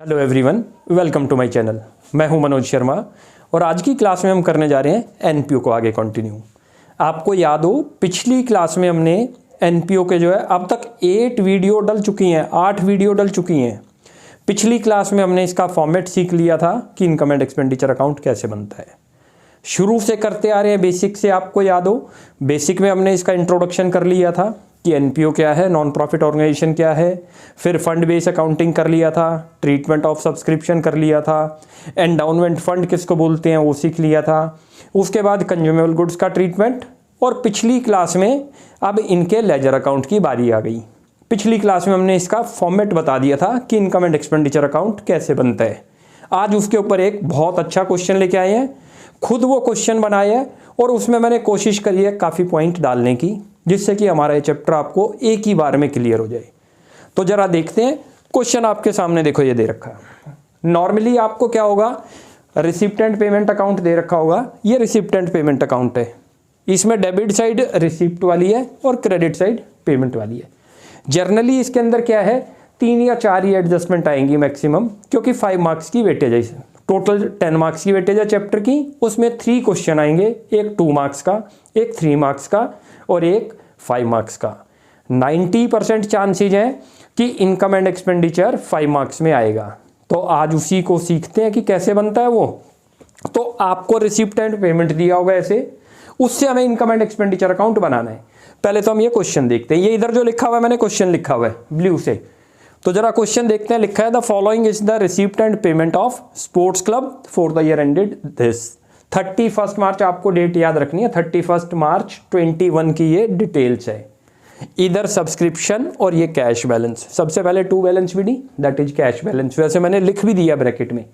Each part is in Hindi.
Hello everyone, welcome to my channel. मैं हूं मनोज शर्मा और आज की क्लास में हम करने जा रहे हैं एनपीओ को आगे कंटिन्यू। आपको याद हो पिछली क्लास में हमने एनपीओ के जो है अब तक 8 वीडियो डल चुकी हैं, 8 वीडियो डल चुकी हैं। पिछली क्लास में हमने इसका फॉर्मेट सीख लिया था कि इनकम एंड एक्सपेंडिचर अकाउंट कैसे बनता है। शुरू से करते आ रहे हैं बेसिक से। आपको याद हो बेसिक में हमने इसका इंट्रोडक्शन कर लिया था कि एनपीओ क्या है, नॉन प्रॉफिट ऑर्गेनाइजेशन क्या है, फिर फंड बेस अकाउंटिंग कर लिया था, ट्रीटमेंट ऑफ सब्सक्रिप्शन कर लिया था, एंडाउनमेंट फंड किसको बोलते हैं वो सीख लिया था। उसके बाद कंज्यूमेबल गुड्स का ट्रीटमेंट, और पिछली क्लास में अब इनके लेजर अकाउंट की बारी आ गई। पिछली क्लास में हमने इसका फॉर्मेट बता दिया था कि इनकम एंड एक्सपेंडिचर अकाउंट कैसे बनता है। आज उसके ऊपर एक बहुत अच्छा क्वेश्चन लेके आए हैं, खुद वो क्वेश्चन बनाए हैं और उसमें मैंने कोशिश करी है काफ़ी पॉइंट डालने की, जिससे कि हमारा ये चैप्टर आपको एक ही बार में क्लियर हो जाए। तो जरा देखते हैं क्वेश्चन आपके सामने। देखो ये दे रखा है। नॉर्मली आपको क्या होगा, रिसिप्ट एंड पेमेंट अकाउंट दे रखा होगा। ये रिसिप्ट एंड पेमेंट अकाउंट है। इसमें डेबिट साइड रिसिप्ट वाली है और क्रेडिट साइड पेमेंट वाली है। जर्नली इसके अंदर क्या है, 3 या 4 ही एडजस्टमेंट आएंगी मैक्सिमम, क्योंकि 5 मार्क्स की वेटेज है। टोटल 10 मार्क्स की वेटेज है चैप्टर की। उसमें 3 क्वेश्चन आएंगे, एक 2 मार्क्स का, एक 3 मार्क्स का और एक 5 मार्क्स का। 90% चांसेज हैं कि इनकम एंड एक्सपेंडिचर 5 मार्क्स में आएगा। तो आज उसी को सीखते हैं कि कैसे बनता है वो। तो आपको रिसिप्ट एंड पेमेंट दिया होगा ऐसे, उससे हमें इनकम एंड एक्सपेंडिचर अकाउंट बनाना है। पहले तो हम ये क्वेश्चन देखते हैं। ये इधर जो लिखा हुआ है, मैंने क्वेश्चन लिखा हुआ है ब्लू से, तो जरा क्वेश्चन देखते हैं। लिखा है the following is the receipt and payment of sports club for the year ended this 31 मार्च। आपको डेट याद रखनी है, 31 मार्च 21 की ये डिटेल्स है। इधर सब्सक्रिप्शन और ये कैश बैलेंस। सबसे पहले टू बैलेंस भी दी, दैट इज कैश बैलेंस। वैसे मैंने लिख भी दिया ब्रैकेट में।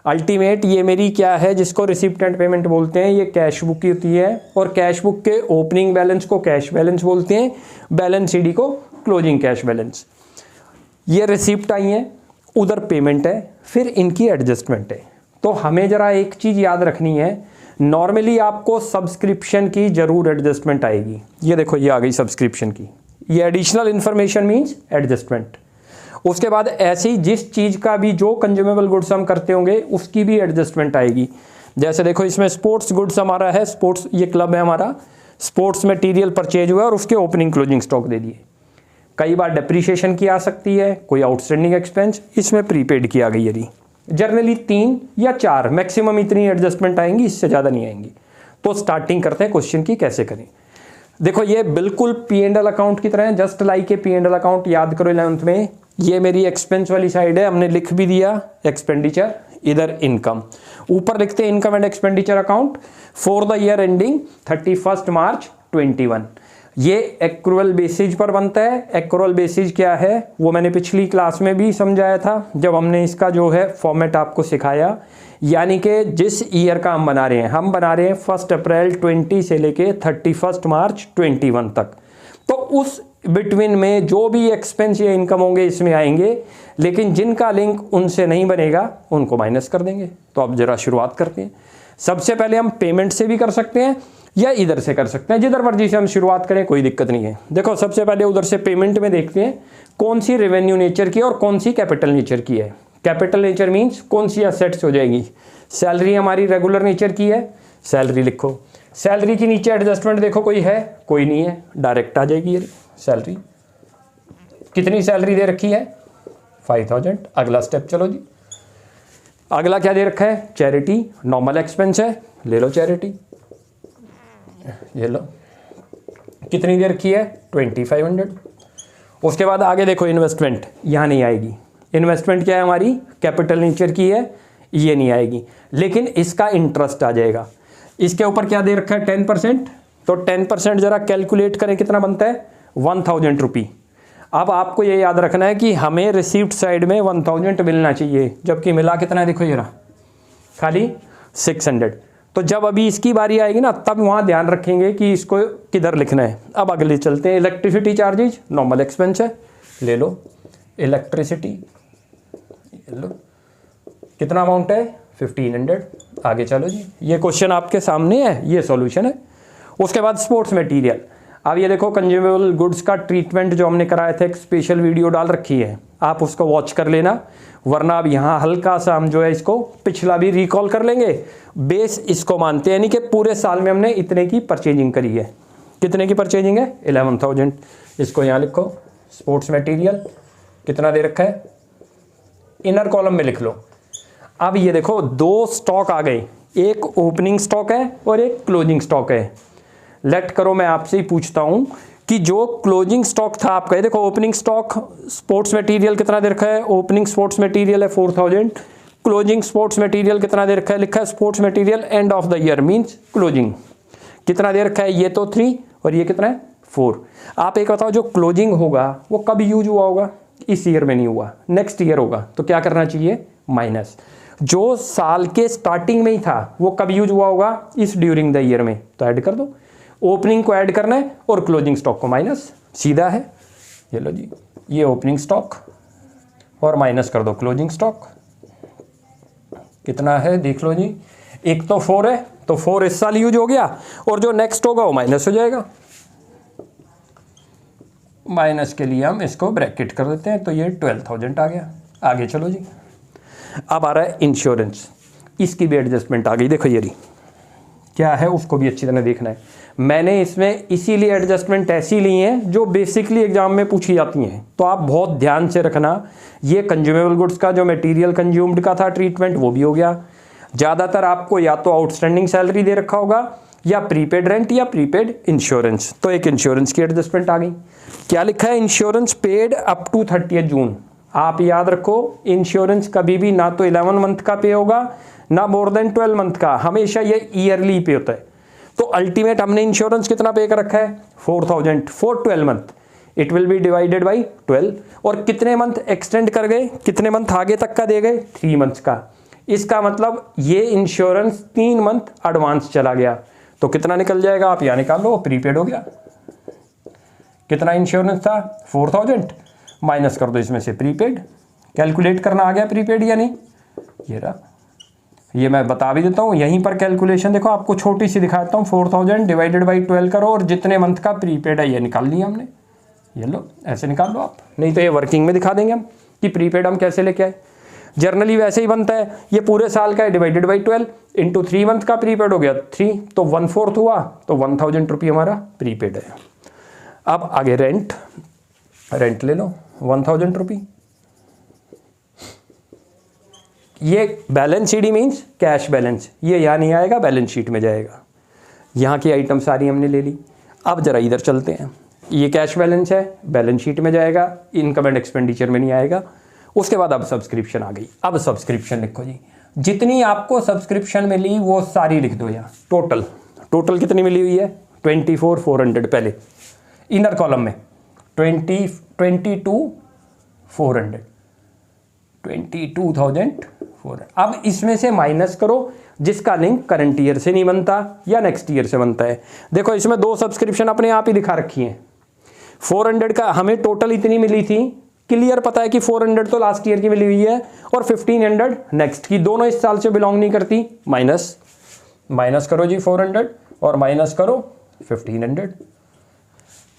अल्टीमेट ये मेरी क्या है, जिसको रिसिप्ट एंड पेमेंट बोलते हैं, ये कैश बुक होती है और कैश बुक के ओपनिंग बैलेंस को कैश बैलेंस बोलते हैं, बैलेंस शीट को क्लोजिंग कैश बैलेंस। ये रिसिप्ट आई है, उधर पेमेंट है, फिर इनकी एडजस्टमेंट है। तो हमें जरा एक चीज़ याद रखनी है, नॉर्मली आपको सब्सक्रिप्शन की जरूर एडजस्टमेंट आएगी। ये देखो ये आ गई सब्सक्रिप्शन की, ये एडिशनल इन्फॉर्मेशन मीन्स एडजस्टमेंट। उसके बाद ऐसे ही जिस चीज़ का भी जो कंज्यूमेबल गुड्स हम करते होंगे उसकी भी एडजस्टमेंट आएगी। जैसे देखो इसमें स्पोर्ट्स गुड्स हमारा है, स्पोर्ट्स ये क्लब है हमारा, स्पोर्ट्स मटेरियल परचेज हुआ और उसके ओपनिंग क्लोजिंग स्टॉक दे दिए। कई बार डेप्रीशिएशन की आ सकती है, कोई आउटस्टैंडिंग एक्सपेंस, इसमें प्रीपेड की आ गई। यदि जनरली 3 या 4 मैक्सिमम इतनी एडजस्टमेंट आएंगी, इससे ज़्यादा नहीं आएंगी। तो स्टार्टिंग करते हैं क्वेश्चन की कैसे करें। देखो ये बिल्कुल P&L अकाउंट की तरह है, just like a P&L account. याद करो 11th में, ये मेरी एक्सपेंस वाली साइड है, हमने लिख भी दिया एक्सपेंडिचर, इधर इनकम। ऊपर लिखते हैं income and expenditure account for the year ending 31 मार्च 21। ये एक्रूअल बेसिस पर बनता है। एक्रूअल बेसिस क्या है वो मैंने पिछली क्लास में भी समझाया था, जब हमने इसका जो है फॉर्मेट आपको सिखाया। यानी कि जिस ईयर का हम बना रहे हैं, हम बना रहे हैं 1 अप्रैल 20 से लेके 31 मार्च 21 तक। तो उस बिटवीन में जो भी एक्सपेंस या इनकम होंगे इसमें आएंगे, लेकिन जिनका लिंक उनसे नहीं बनेगा उनको माइनस कर देंगे। तो अब जरा शुरुआत करते हैं। सबसे पहले हम पेमेंट से भी कर सकते हैं या इधर से कर सकते हैं, जिधर मर्जी से हम शुरुआत करें कोई दिक्कत नहीं है। देखो सबसे पहले उधर से पेमेंट में देखते हैं कौन सी रेवेन्यू नेचर की और कौन सी कैपिटल नेचर की है। कैपिटल नेचर मीन्स कौन सी असेट्स हो जाएगी। सैलरी हमारी रेगुलर नेचर की है, सैलरी लिखो। सैलरी की नीचे एडजस्टमेंट देखो कोई है, कोई नहीं है, डायरेक्ट आ जाएगी ये सैलरी। कितनी सैलरी दे रखी है, 5000। अगला स्टेप चलो जी। अगला क्या दे रखा है, चैरिटी। नॉर्मल एक्सपेंस है, ले लो चैरिटी, ये लो। कितनी दे रखी है, 2500। उसके बाद आगे देखो इन्वेस्टमेंट, यहाँ नहीं आएगी। इन्वेस्टमेंट क्या है हमारी, कैपिटल नेचर की है, ये नहीं आएगी, लेकिन इसका इंटरेस्ट आ जाएगा। इसके ऊपर क्या दे रखा है, 10%। तो 10% जरा कैलकुलेट करें कितना बनता है, 1000 रुपी। अब आपको ये याद रखना है कि हमें रिसीप्ट साइड में 1000 मिलना चाहिए, जबकि मिला कितना है, देखो ये रहा खाली 600। तो जब अभी इसकी बारी आएगी ना, तब वहाँ ध्यान रखेंगे कि इसको किधर लिखना है। अब अगले चलते हैं। इलेक्ट्रिसिटी चार्जेज नॉर्मल एक्सपेंस है, ले लो इलेक्ट्रिसिटी, ले लो। कितना अमाउंट है, 1500। आगे चलो जी, ये क्वेश्चन आपके सामने है, ये सॉल्यूशन है। उसके बाद स्पोर्ट्स मटेरियल। अब ये देखो कंज्यूमेबल गुड्स का ट्रीटमेंट जो हमने कराया था, एक स्पेशल वीडियो डाल रखी है, आप उसको वॉच कर लेना, वरना अब यहाँ हल्का सा हम जो है इसको पिछला भी रिकॉल कर लेंगे। बेस इसको मानते हैं, यानी कि पूरे साल में हमने इतने की परचेजिंग करी है। कितने की परचेजिंग है? 11,000। इसको यहाँ लिखो, स्पोर्ट्स मटेरियल कितना दे रखा है, इनर कॉलम में लिख लो। अब ये देखो दो स्टॉक आ गए, एक ओपनिंग स्टॉक है और एक क्लोजिंग स्टॉक है। लेट करो मैं आपसे ही पूछता हूं कि जो क्लोजिंग स्टॉक था आपका, ये देखो ओपनिंग स्टॉक स्पोर्ट्स मटेरियल कितना दे रखा है, ओपनिंग स्पोर्ट्स मटेरियल है 4,000, क्लोजिंग स्पोर्ट्स मटेरियल कितना दे रखा है, लिखा है sports material end of the year means closing कितना दे रखा है, ये तो 3 और ये कितना है 4। आप एक बताओ जो क्लोजिंग होगा वो कब यूज हुआ होगा? इस ईयर में नहीं हुआ, नेक्स्ट ईयर होगा, तो क्या करना चाहिए माइनस। जो साल के स्टार्टिंग में ही था वो कब यूज हुआ होगा? इस ड्यूरिंग द ईयर में, तो ऐड कर दो। ओपनिंग को ऐड करना है और क्लोजिंग स्टॉक को माइनस, सीधा है। ये लो जी, ये ओपनिंग स्टॉक और माइनस कर दो क्लोजिंग स्टॉक। कितना है देख लो जी, एक तो 4 है तो 4 इस साल यूज हो गया और जो नेक्स्ट होगा वो माइनस हो जाएगा। माइनस के लिए हम इसको ब्रैकेट कर देते हैं, तो ये 12,000 आ गया। आगे चलो जी, अब आ रहा है इंश्योरेंस, इसकी भी एडजस्टमेंट आ गई। देखो ये रही, क्या है उसको भी अच्छी तरह देखना है। मैंने इसमें इसीलिए एडजस्टमेंट ऐसी ली हैं जो बेसिकली एग्जाम में पूछी जाती हैं, तो आप बहुत ध्यान से रखना। ये कंज्यूमेबल गुड्स का जो मटेरियल कंज्यूम्ड का था ट्रीटमेंट वो भी हो गया। ज़्यादातर आपको या तो आउटस्टैंडिंग सैलरी दे रखा होगा या प्रीपेड रेंट या प्रीपेड इंश्योरेंस, तो एक इंश्योरेंस की एडजस्टमेंट आ गई। क्या लिखा है? इंश्योरेंस पेड अप टू 30 जून। आप याद रखो इंश्योरेंस कभी भी ना तो 11 मंथ का पे होगा ना मोर देन 12 मंथ का, हमेशा ये ईयरली पे होता है। तो अल्टीमेट हमने इंश्योरेंस कितना पे कर रखा है? 4,000 for 12 month. It will be divided by 12। और कितने मंथ एक्सटेंड कर गए, कितने मंथ आगे तक का दे गए? 3 मंथ्स का। इसका मतलब ये इंश्योरेंस 3 मंथ एडवांस चला गया, तो कितना निकल जाएगा? आप यहाँ निकाल लो, प्रीपेड हो गया। कितना इंश्योरेंस था? 4,000 माइनस कर दो इसमें से प्रीपेड। कैलकुलेट करना आ गया प्रीपेड या नहीं? ये रहा, ये मैं बता भी देता हूँ यहीं पर कैलकुलेशन देखो, आपको छोटी सी दिखाता हूँ। 4,000 डिवाइडेड बाई 12 करो और जितने मंथ का प्रीपेड है ये निकाल लिया हमने। ये लो ऐसे निकाल लो आप, नहीं तो ये वर्किंग में दिखा देंगे हम कि प्रीपेड हम कैसे लेके आए। जर्नली वैसे ही बनता है, ये पूरे साल का है डिवाइडेड बाई 12 इंटू 3 मंथ का प्रीपेड हो गया 3, तो 1/4 हुआ, तो 1,000 रुपये हमारा प्रीपेड है। अब आगे रेंट, रेंट ले लो 1,000 रुपये। ये balance sheet means cash balance, ये यहाँ नहीं आएगा, बैलेंस शीट में जाएगा। यहाँ की आइटम सारी हमने ले ली। अब जरा इधर चलते हैं, ये कैश बैलेंस है, बैलेंस शीट में जाएगा, इनकम एंड एक्सपेंडिचर में नहीं आएगा। उसके बाद अब सब्सक्रिप्शन आ गई। अब सब्सक्रिप्शन लिखो जी, जितनी आपको सब्सक्रिप्शन मिली वो सारी लिख दो यहाँ। टोटल टोटल कितनी मिली हुई है? 24,400 पहले इनर कॉलम में, 22,400 22,400। अब इसमें से माइनस करो जिसका लिंक करंट ईयर से नहीं बनता या नेक्स्ट ईयर से बनता है। देखो इसमें 2 सब्सक्रिप्शन अपने आप ही दिखा रखी हैं। 400 का हमें टोटल इतनी मिली थी, क्लियर पता है कि 400 तो लास्ट ईयर की मिली हुई है और 1,500 नेक्स्ट की, दोनों इस साल से बिलोंग नहीं करती। माइनस माइनस करो जी 400 और माइनस करो 1,500।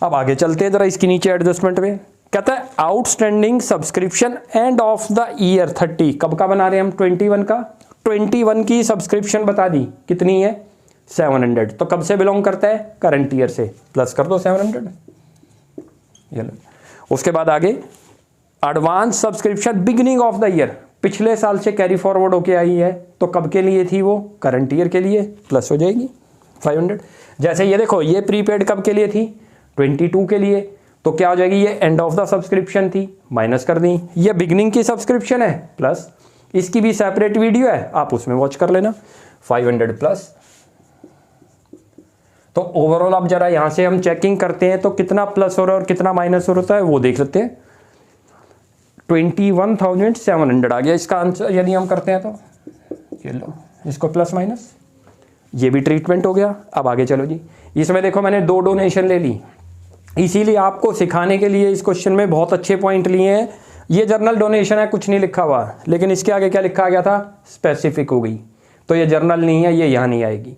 अब आगे चलते हैं जरा इसकी नीचे एडजस्टमेंट में। कहता है outstanding subscription end of the year 30। कब का बना रहे हैं हम? 21 का। 21 की सब्सक्रिप्शन बता दी कितनी है? 700। तो कब से बिलोंग करता है? करंट ईयर से। प्लस कर दो 700। ये लो। उसके बाद आगे advance subscription beginning of the year, पिछले साल से कैरी फॉरवर्ड होके आई है, तो कब के लिए थी वो? करंट ईयर के लिए। प्लस हो जाएगी 500। जैसे ये देखो, ये प्रीपेड कब के लिए थी? 22 के लिए, तो क्या हो जाएगी? ये एंड ऑफ द सब्सक्रिप्शन थी, माइनस कर दी। ये बिगिनिंग की सब्सक्रिप्शन है, प्लस इसकी भी सेपरेट वीडियो है, आप उसमें वॉच कर लेना। 500 प्लस। तो ओवरऑल अब जरा यहां से हम चेकिंग करते हैं, तो कितना प्लस हो रहा है और कितना माइनस हो रहा है वो देख लेते हैं। 21,700 आ गया इसका आंसर यदि हम करते हैं तो। ये लो, इसको प्लस माइनस, ये भी ट्रीटमेंट हो गया। अब आगे चलो जी, इसमें देखो मैंने 2 डोनेशन ले ली, इसीलिए आपको सिखाने के लिए इस क्वेश्चन में बहुत अच्छे पॉइंट लिए हैं। ये जर्नल डोनेशन है, कुछ नहीं लिखा हुआ, लेकिन इसके आगे क्या लिखा गया था? स्पेसिफिक हो गई, तो ये जर्नल नहीं है, ये यहाँ नहीं आएगी।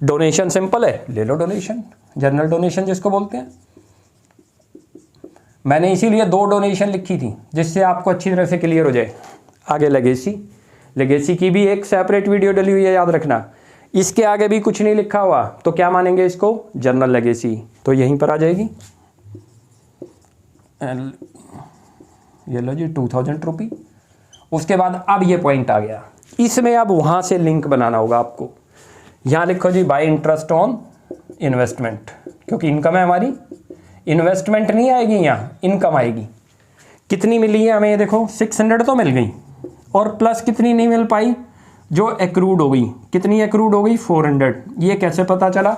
डोनेशन सिंपल है, ले लो डोनेशन, जर्नल डोनेशन जिसको बोलते हैं। मैंने इसीलिए 2 डोनेशन लिखी थी जिससे आपको अच्छी तरह से क्लियर हो जाए। आगे लेगेसी की भी एक सेपरेट वीडियो डली हुई है, याद रखना। इसके आगे भी कुछ नहीं लिखा हुआ तो क्या मानेंगे इसको, जर्नल लेगेसी। तो यहीं पर आ जाएगी, ये लो जी 2000 रुपी। उसके बाद अब ये पॉइंट आ गया, इसमें अब वहाँ से लिंक बनाना होगा आपको। यहाँ लिखो जी बाय इंटरेस्ट ऑन इन्वेस्टमेंट, क्योंकि इनकम है हमारी, इन्वेस्टमेंट नहीं आएगी, यहाँ इनकम आएगी। कितनी मिली है हमें, ये देखो 600 तो मिल गई, और प्लस कितनी नहीं मिल पाई, जो एक्रूड हो गई। कितनी एक्रूड हो गई, 400। ये कैसे पता चला,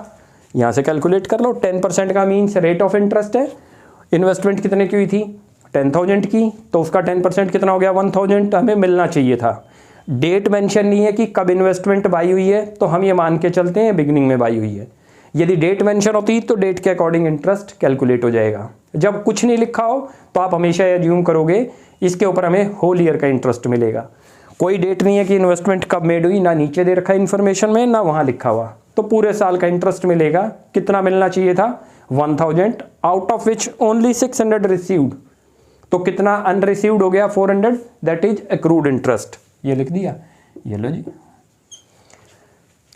यहाँ से कैलकुलेट कर लो। 10% का मीन्स रेट ऑफ इंटरेस्ट है। इन्वेस्टमेंट कितने की हुई थी, 10,000 की, तो उसका 10% कितना हो गया, 1,000 हमें मिलना चाहिए था। डेट मेंशन नहीं है कि कब इन्वेस्टमेंट बाई हुई है, तो हम ये मान के चलते हैं बिगिनिंग में बाई हुई है। यदि डेट मेंशन होती तो डेट के अकॉर्डिंग इंटरेस्ट कैलकुलेट हो जाएगा। जब कुछ नहीं लिखा हो तो आप हमेशा एज्यूम करोगे इसके ऊपर हमें होल ईयर का इंटरेस्ट मिलेगा। कोई डेट नहीं है कि इन्वेस्टमेंट कब मेड हुई, ना नीचे दे रखा है इन्फॉर्मेशन में, ना वहाँ लिखा हुआ। तो पूरे साल का इंटरेस्ट मिलेगा। कितना मिलना चाहिए था, 1,000, out of which only 600 received. तो कितना अनरिसीव्ड हो गया, 400, दैट इज एक्रूड इंटरेस्ट। ये लिख दिया, ये लो जी।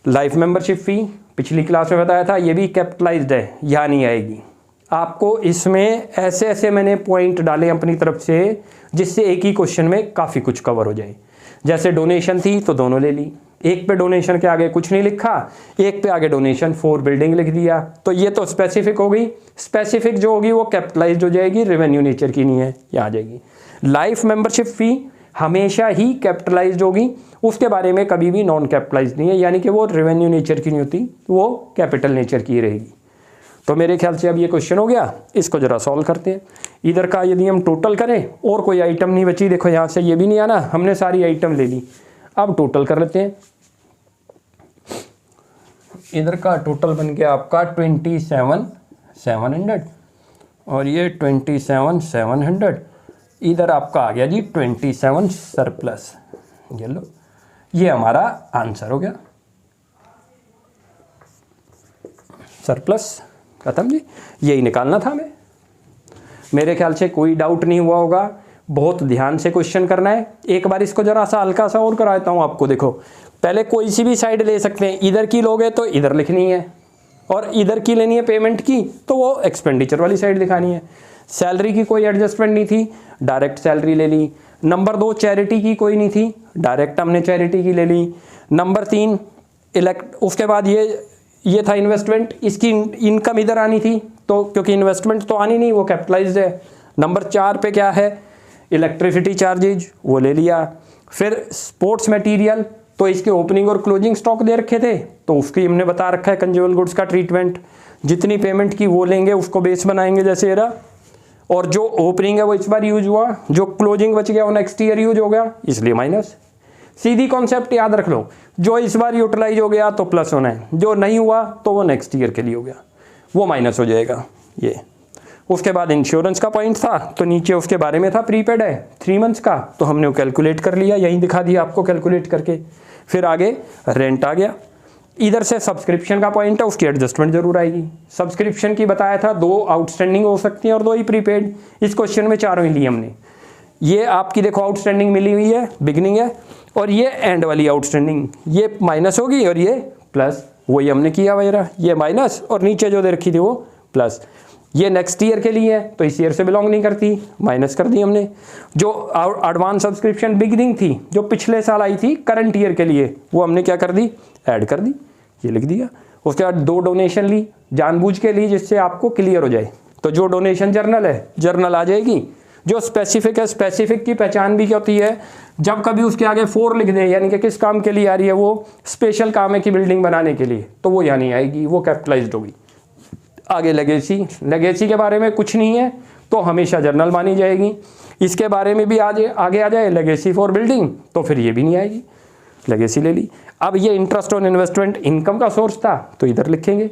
लाइफ मेंबरशिप फी पिछली क्लास में बताया था, ये भी कैपिटलाइज्ड है, यहाँ नहीं आएगी। आपको इसमें ऐसे ऐसे मैंने पॉइंट डाले अपनी तरफ से जिससे एक ही क्वेश्चन में काफ़ी कुछ कवर हो जाए। जैसे डोनेशन थी तो दोनों ले ली, एक पे डोनेशन के आगे कुछ नहीं लिखा, एक पे आगे डोनेशन फॉर बिल्डिंग लिख दिया, तो ये तो स्पेसिफिक हो गई। स्पेसिफिक जो होगी वो कैपिटलाइज्ड हो जाएगी, रेवेन्यू नेचर की नहीं है, यहाँ आ जाएगी। लाइफ मेंबरशिप फी हमेशा ही कैपिटलाइज्ड होगी, उसके बारे में कभी भी नॉन कैपिटलाइज्ड नहीं है, यानी कि वो रेवेन्यू नेचर की नहीं होती, वो कैपिटल नेचर की रहेगी। तो मेरे ख्याल से अब ये क्वेश्चन हो गया, इसको जरा सॉल्व करते हैं। इधर का यदि हम टोटल करें और कोई आइटम नहीं बची, देखो यहाँ से ये भी नहीं आना, हमने सारी आइटम ले ली। अब टोटल कर लेते हैं। इधर का टोटल बन गया आपका 27,700 और ये 27,700। इधर आपका आ गया जी 27 सरप्लस। ये लो, ये हमारा आंसर हो गया, सरप्लस खत्म जी। यही निकालना था हमें। मेरे ख्याल से कोई डाउट नहीं हुआ होगा। बहुत ध्यान से क्वेश्चन करना है। एक बार इसको जरा सा हल्का सा और कराता हूँ आपको। देखो, पहले कोई सी भी साइड ले सकते हैं, इधर की लोगे तो इधर लिखनी है, और इधर की लेनी है पेमेंट की तो वो एक्सपेंडिचर वाली साइड दिखानी है। सैलरी की कोई एडजस्टमेंट नहीं थी, डायरेक्ट सैलरी ले ली। नंबर 2 चैरिटी की कोई नहीं थी, डायरेक्ट हमने चैरिटी की ले ली। नंबर 3 उसके बाद ये था इन्वेस्टमेंट, इसकी इनकम इधर आनी थी, तो क्योंकि इन्वेस्टमेंट तो आनी नहीं, वो कैपिटलाइज्ड है। नंबर 4 पे क्या है, इलेक्ट्रिसिटी चार्जेज, वो ले लिया। फिर स्पोर्ट्स मटेरियल, तो इसके ओपनिंग और क्लोजिंग स्टॉक दे रखे थे, तो उसकी हमने बता रखा है कंज्यूमर गुड्स का ट्रीटमेंट। जितनी पेमेंट की वो लेंगे, उसको बेस बनाएंगे जैसे एरा, और जो ओपनिंग है वो इस बार यूज हुआ, जो क्लोजिंग बच गया वो नेक्स्ट ईयर यूज हो गया, इसलिए माइनस। सीधी कॉन्सेप्ट याद रख लो, जो इस बार यूटिलाइज हो गया तो प्लस होना है, जो नहीं हुआ तो वो नेक्स्ट ईयर के लिए हो गया, वो माइनस हो जाएगा ये। उसके बाद इंश्योरेंस का पॉइंट था, तो नीचे उसके बारे में था, प्रीपेड है 3 मंथ्स का, तो हमने वो कैलकुलेट कर लिया, यहीं दिखा दिया आपको कैलकुलेट करके। फिर आगे रेंट आ गया। इधर से सब्सक्रिप्शन का पॉइंट है, उसकी एडजस्टमेंट जरूर आएगी। सब्सक्रिप्शन की बताया था 2 आउटस्टैंडिंग हो सकती हैं और 2 ही प्रीपेड। इस क्वेश्चन में 4 ही ली हमने। ये आपकी देखो आउटस्टैंडिंग मिली हुई है, बिगिनिंग है, और ये एंड वाली आउटस्टैंडिंग, ये माइनस होगी और ये प्लस, वही हमने किया वगैरह, ये माइनस और नीचे जो दे रखी थी वो प्लस। ये नेक्स्ट ईयर के लिए है तो इस ईयर से बिलोंग नहीं करती, माइनस कर दी हमने। जो एडवांस सब्सक्रिप्शन बिगिनिंग थी, जो पिछले साल आई थी करंट ईयर के लिए, वो हमने क्या कर दी, ऐड कर दी, ये लिख दिया। उसके बाद 2 डोनेशन ली, जानबूझ के ली जिससे आपको क्लियर हो जाए। तो जो डोनेशन जर्नल है, जर्नल आ जाएगी। जो स्पेसिफिक है, स्पेसिफिक की पहचान भी क्या होती है, जब कभी उसके आगे 4 लिख दे, यानी कि किस काम के लिए आ रही है, वो स्पेशल काम है कि बिल्डिंग बनाने के लिए, तो वो यहाँ नहीं आएगी, वो कैपिटलाइज्ड होगी। आगे लेगेसी, लेगेसी के बारे में कुछ नहीं है तो हमेशा जर्नल मानी जाएगी। इसके बारे में भी आगे आ जाए लेगेसी फॉर बिल्डिंग, तो फिर ये भी नहीं आएगी, लेगेसी ले ली। अब ये इंटरेस्ट ऑन इन्वेस्टमेंट इनकम का सोर्स था, तो इधर लिखेंगे।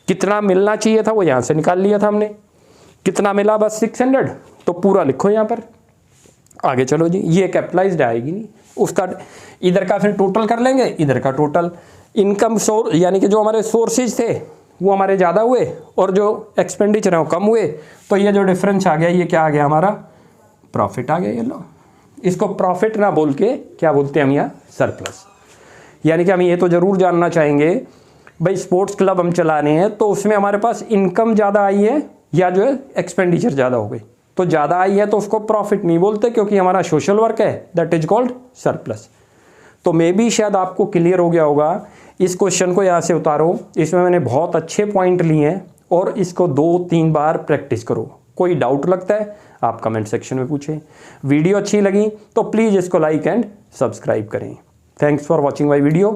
कितना मिलना चाहिए था वो यहाँ से निकाल लिया था हमने, कितना मिला बस 600, तो पूरा लिखो यहाँ पर। आगे चलो जी, ये कैपिटलाइज्ड आएगी नहीं, उसका इधर का फिर टोटल कर लेंगे, इधर का टोटल। इनकम सोर्स यानी कि जो हमारे सोर्सेज थे वो हमारे ज़्यादा हुए और जो एक्सपेंडिचर है वो कम हुए, तो ये जो डिफरेंस आ गया ये क्या आ गया हमारा, प्रॉफिट आ गया। ये लो, इसको प्रॉफिट ना बोल के क्या बोलते हैं हम यहाँ, सरप्लस। यानी कि हम ये तो ज़रूर जानना चाहेंगे भाई स्पोर्ट्स क्लब हम चला रहे हैं तो उसमें हमारे पास इनकम ज़्यादा आई है या जो है एक्सपेंडिचर ज़्यादा हो गई। तो ज़्यादा आई है तो उसको प्रॉफिट नहीं बोलते क्योंकि हमारा सोशल वर्क है, दैट इज कॉल्ड सरप्लस। तो मे बी शायद आपको क्लियर हो गया होगा। इस क्वेश्चन को यहाँ से उतारो, इसमें मैंने बहुत अच्छे पॉइंट लिए हैं और इसको 2-3 बार प्रैक्टिस करो। कोई डाउट लगता है आप कमेंट सेक्शन में पूछें। वीडियो अच्छी लगी तो प्लीज़ इसको लाइक एंड सब्सक्राइब करें। Thanks for watching my video.